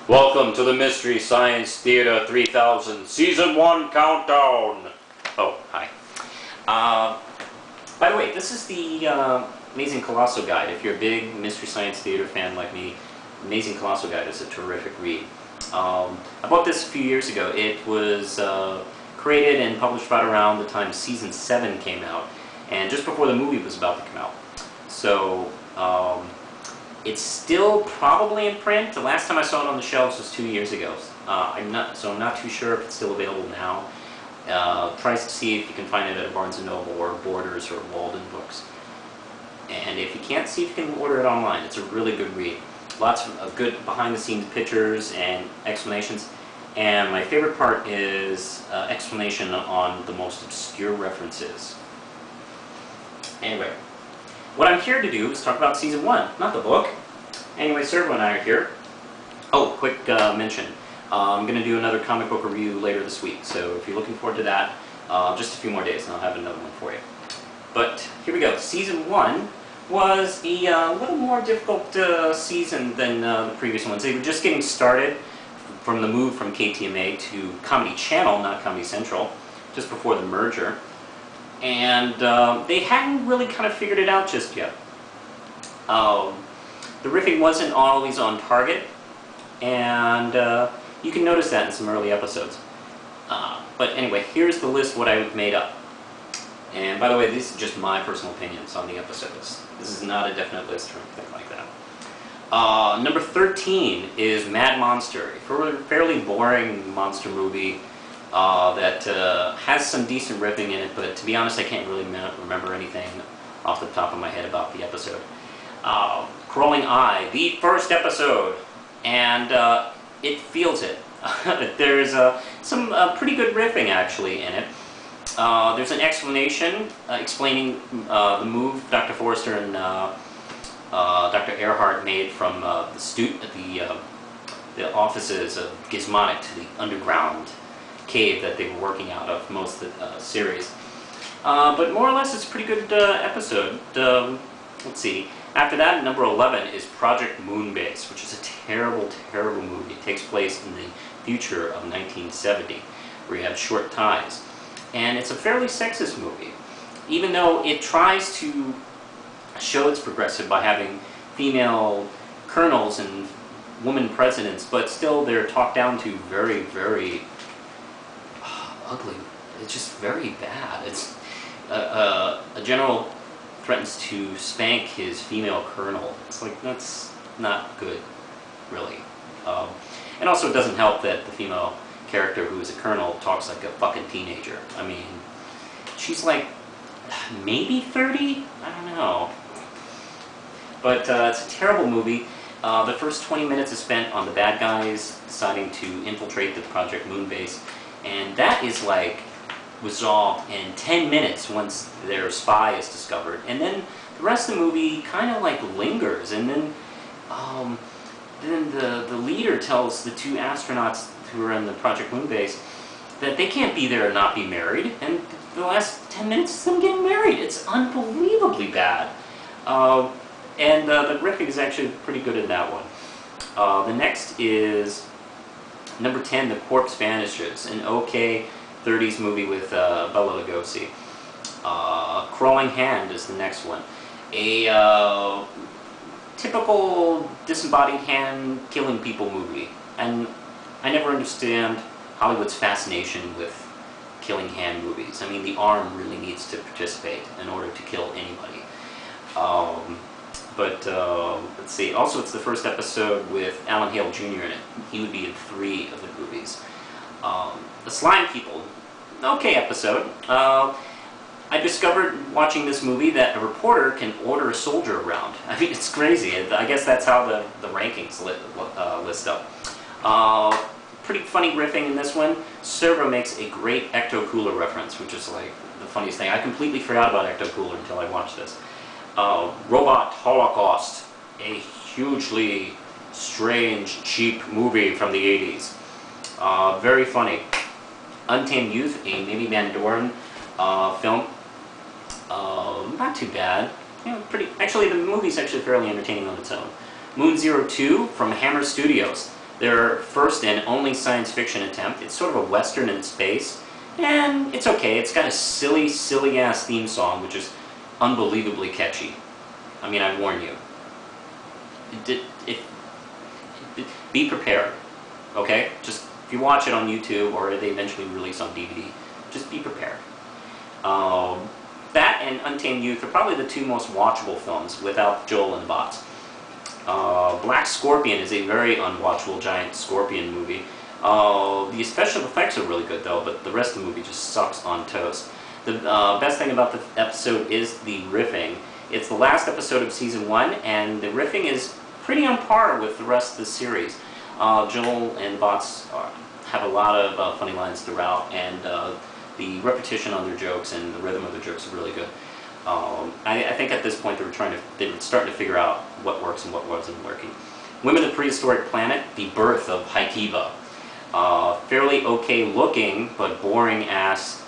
Welcome to the Mystery Science Theater 3000 Season 1 Countdown! Oh, hi. By the way, this is the Amazing Colossal Guide. If you're a big Mystery Science Theater fan like me, Amazing Colossal Guide is a terrific read. I bought this a few years ago. It was created and published right around the time Season 7 came out, and just before the movie was about to come out. So, it's still probably in print. The last time I saw it on the shelves was 2 years ago. I'm not too sure if it's still available now. Try to see if you can find it at Barnes & Noble or Borders or Walden Books. And if you can't, see if you can order it online. It's a really good read. Lots of good behind-the-scenes pictures and explanations. And my favorite part is explanation on the most obscure references. Anyway, what I'm here to do is talk about Season 1, not the book. Anyway, Servo and I are here. Oh, quick mention. I'm going to do another comic book review later this week, so if you're looking forward to that, just a few more days and I'll have another one for you. But here we go. Season 1 was a little more difficult season than the previous ones. They were just getting started from the move from KTMA to Comedy Channel, not Comedy Central, just before the merger. And they hadn't really kind of figured it out just yet. The riffing wasn't always on target, and you can notice that in some early episodes. But anyway, here's the list what I've made up. And by the way, these are just my personal opinions on the episodes. This is not a definite list or anything like that. Number 13 is Mad Monster, a fairly boring monster movie that has some decent riffing in it, but to be honest, I can't really remember anything off the top of my head about the episode. Crawling Eye, the first episode, and it feels it. There's some pretty good riffing actually in it. There's an explanation explaining the move Dr. Forrester and Dr. Earhart made from the offices of Gizmonic to the underground cave that they were working out of most of the series. But more or less it's a pretty good episode. Let's see. After that, number 11 is Project Moonbase, which is a terrible, terrible movie. It takes place in the future of 1970, where you have short ties. And it's a fairly sexist movie, even though it tries to show it's progressive by having female colonels and women presidents, but still they're talked down to very, very ugly. It's just very bad. It's a general threatens to spank his female colonel. It's like, that's not good, really. And also it doesn't help that the female character who is a colonel talks like a fucking teenager. I mean, she's like maybe 30? I don't know. But it's a terrible movie. The first 20 minutes is spent on the bad guys deciding to infiltrate the Project Moonbase, and that is like resolved in 10 minutes once their spy is discovered, and then the rest of the movie kind of like lingers, and then the leader tells the two astronauts who are in the Project Moonbase that they can't be there and not be married, and the last 10 minutes is them getting married. It's unbelievably bad. And the riffing is actually pretty good in that one. The next is number 10, The Corpse Vanishes, an okay 30s movie with Bela Lugosi. Crawling Hand is the next one. A typical disembodied hand killing people movie. And I never understand Hollywood's fascination with killing hand movies. I mean, the arm really needs to participate in order to kill anybody. Let's see. Also, it's the first episode with Alan Hale Jr. in it. He would be in 3 of the movies. The Slime People. Okay episode. I discovered watching this movie that a reporter can order a soldier around. I mean, it's crazy. I guess that's how the rankings list up. Pretty funny riffing in this one. Servo makes a great Ecto Cooler reference, which is like the funniest thing. I completely forgot about Ecto Cooler until I watched this. Robot Holocaust, a hugely strange, cheap movie from the 80s. Very funny. Untamed Youth, a Mimi Van Doren film. Not too bad. You know, actually, the movie's actually fairly entertaining on its own. Moon 02 from Hammer Studios. Their first and only science fiction attempt. It's sort of a western in space, and it's okay. It's got a silly, silly-ass theme song, which is unbelievably catchy. I mean, I warn you. Be prepared, okay? Just, if you watch it on YouTube, or they eventually release on DVD, just be prepared. That and Untamed Youth are probably the two most watchable films without Joel and the Bots. Black Scorpion is a very unwatchable giant scorpion movie. The special effects are really good though, but the rest of the movie just sucks on toast. The best thing about the episode is the riffing. It's the last episode of Season 1, and the riffing is pretty on par with the rest of the series. Joel and Bots have a lot of funny lines throughout, and the repetition on their jokes and the rhythm of their jokes are really good. I think at this point they were starting to figure out what works and what wasn't working. Women of the Prehistoric Planet, the birth of Haikiba. Fairly okay looking, but boring ass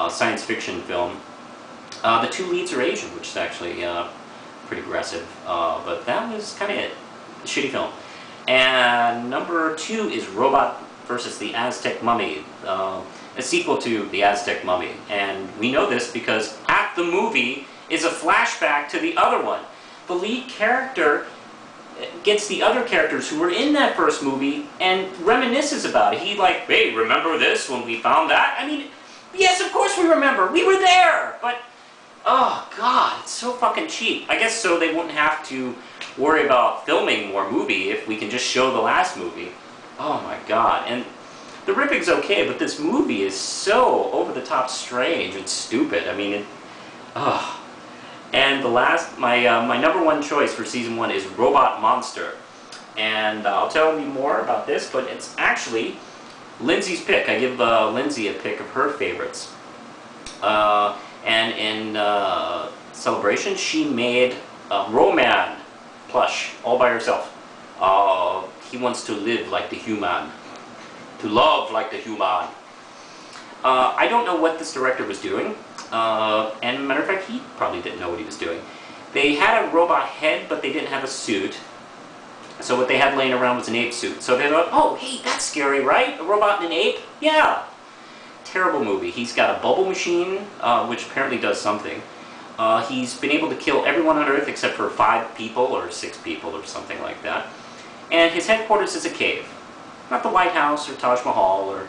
science fiction film. The two leads are Asian, which is actually pretty aggressive, but that was kind of it. A shitty film. And number 2 is Robot versus the Aztec Mummy. A sequel to The Aztec Mummy, and we know this because half the movie is a flashback to the other one. The lead character gets the other characters who were in that first movie and reminisces about it. He's like, hey, remember this when we found that? I mean, yes, of course we remember. We were there, but oh god, it's so fucking cheap. I guess so they wouldn't have to worry about filming more movie if we can just show the last movie. Oh my god. And the ripping's okay, but this movie is so over-the-top strange and stupid. I mean, And the last, my number 1 choice for Season 1 is Robot Monster. And I'll tell you more about this, but it's actually Lindsay's pick. I give Lindsay a pick of her favorites. And in celebration, she made Roman plush all by herself. He wants to live like the human. To love like the human. I don't know what this director was doing, and matter of fact, he probably didn't know what he was doing. They had a robot head, but they didn't have a suit. So what they had laying around was an ape suit. So they thought, oh, hey, that's scary, right? A robot and an ape? Yeah. Terrible movie. He's got a bubble machine, which apparently does something. He's been able to kill everyone on Earth except for 5 people or 6 people or something like that. And his headquarters is a cave. Not the White House or Taj Mahal or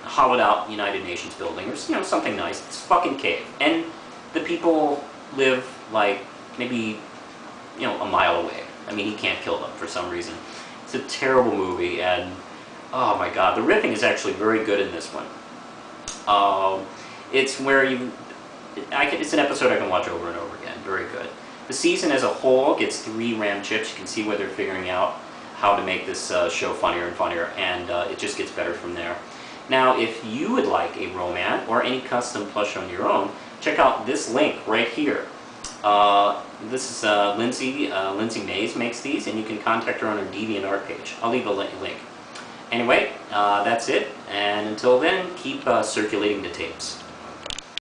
hollowed out United Nations building or something nice. It's a fucking cave. And the people live like maybe a mile away. I mean, he can't kill them for some reason. It's a terrible movie, and oh my god, the riffing is actually very good in this one. It's where it's an episode I can watch over and over again. Very good. The season as a whole gets 3 RAM chips. You can see where they're figuring out how to make this show funnier and funnier, and it just gets better from there. Now, if you would like a Roman or any custom plush on your own, check out this link right here. This is Lindsay Mays makes these, and you can contact her on her DeviantArt page. I'll leave a link. Anyway, that's it, and until then, keep circulating the tapes.